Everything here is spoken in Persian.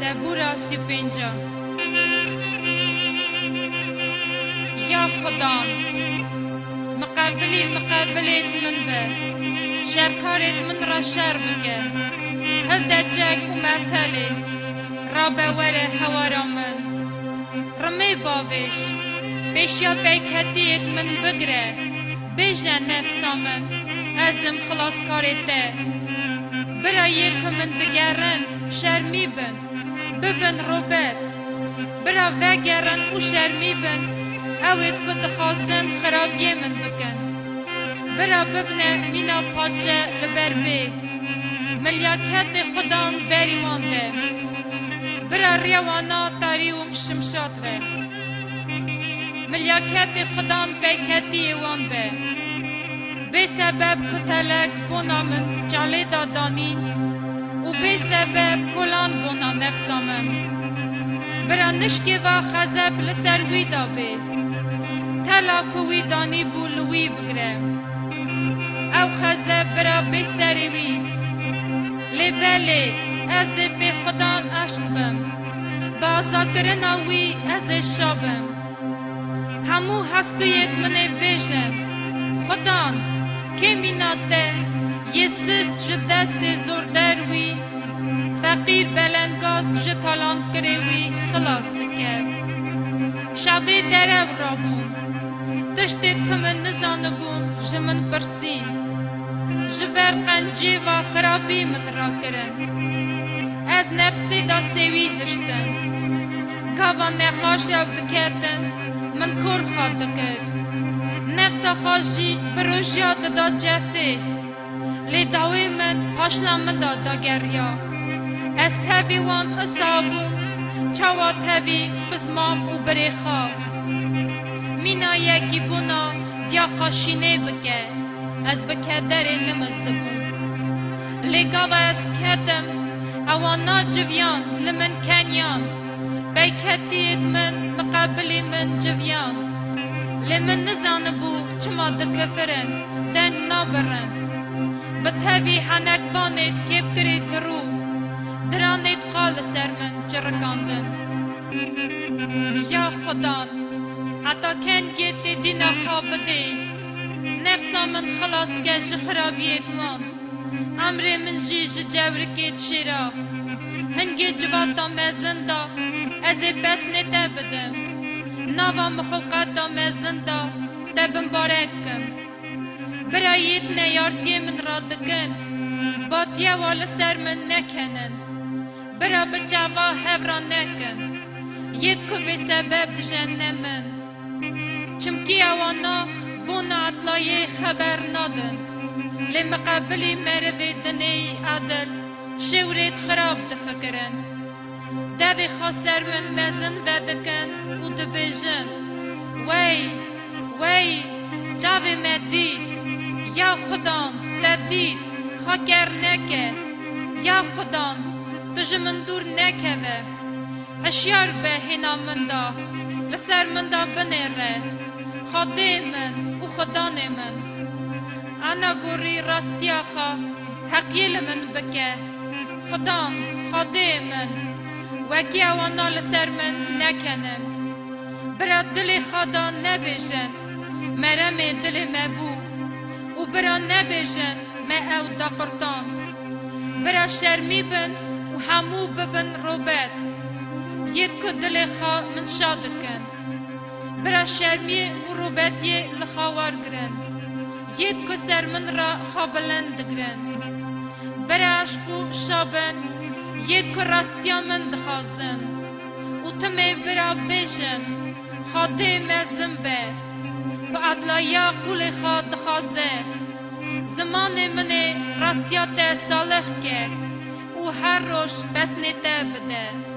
زبورا 35 یا خدا مقابلیت من به شرکارت من را شر بکه هل دجاک و مرتلی را بوره هوارا من رمی باوش بیشیا بیکتیت من بگره بیجن نفسا من ازم خلاص کارته برا یک من دگرن شرمی بن ببن روبت برا وگرن و شرمی بن اوید کد خازن خرابیه من بکن برا ببنه مینا پاچه لبر بی ملیاکت خدان بریوانده برا ریوانا تاری و مشمشات به ملیاکت خدان بیکتی وان به به سبب کتلک بونا من جالی دادانی و به سبب کلان بونا نفسا من برا نشکی و خزب لسر وی دابه تلا کوی دانی بو لوی بگره او خزب برا به سری وی لبلی از به خدان عشق بم بازا کرناوی از شابم همو هستویت منه بیشم خدان که میناته یسست جدست زوردر وی فقیر بلنگاز جتالان کروی خلاص دکه شادی درو رابون تشتید کمن نزانبون جمن پرسین جبر قنجی و خرابی من را کرن از نفسی دا سوی هشتن کاوان نخاش او دکتن من کور خواد دکر نفس خاشی بروشیا دا جفه لی داوی من پاشلا من دا گریا از تاوی وان اصابون چاوا تاوی بزمام و بریخا مینا یکی بونا دیا خاشینه بکه از بکدر نمزدبون لگاو از کدم اوانا جویان لمن کنیان بیکتیت من مقابلی من جویان لمن نزانبو چما دکفرن دنگ نابرن بتاوی حنکوانیت کب کرید رو درانیت خال سر من جرکاندن یا خدا حتی کن گیتی دینا خواب دی نفسا من خلاص که جخرابیت وان امر من جیج جورکیت شیرا هنگی جواتا مزندا از بس نتا بدم ناوا مخلقاتا مزندا تبن بارکم برایت نیارتی من را دکن باتیا والا سر من نکنن برا بجاوا هفرا نکن ید کو به سبب جهنمن چمکی اوانا بونا اطلای خبر نادن لمقابلی مروی دنی عدل شورید خراب دفکرن دبی خسر من مزن ودکن و دبیجن وی جاوی مدید یا خدان تدید خاکر نکه یا خدان تجمن دور نکه و هشیار به هینا من دا لسر من دا بنیره خاده من و خدان من انا گوری راستیا خوا حقیل من بکه خدان خاده من وکی اوانا لسر من نکنن برا دل خدا نبیشن مرم دل مبو و برا نبیشن ما او دا قرطان برا شرمی بن و همو ببن روبت یک دل خوا من شادکن برا شرمی و روبتی لخوار گرن یک سر من را خوابلند گرن برا عشق و شابن یک راستیا من دخازن و تمی برا بیشن خاده مزم به و عدلایا قول خواد دخازه زمان من راستیا ته صالح که و هر روش بس نته بده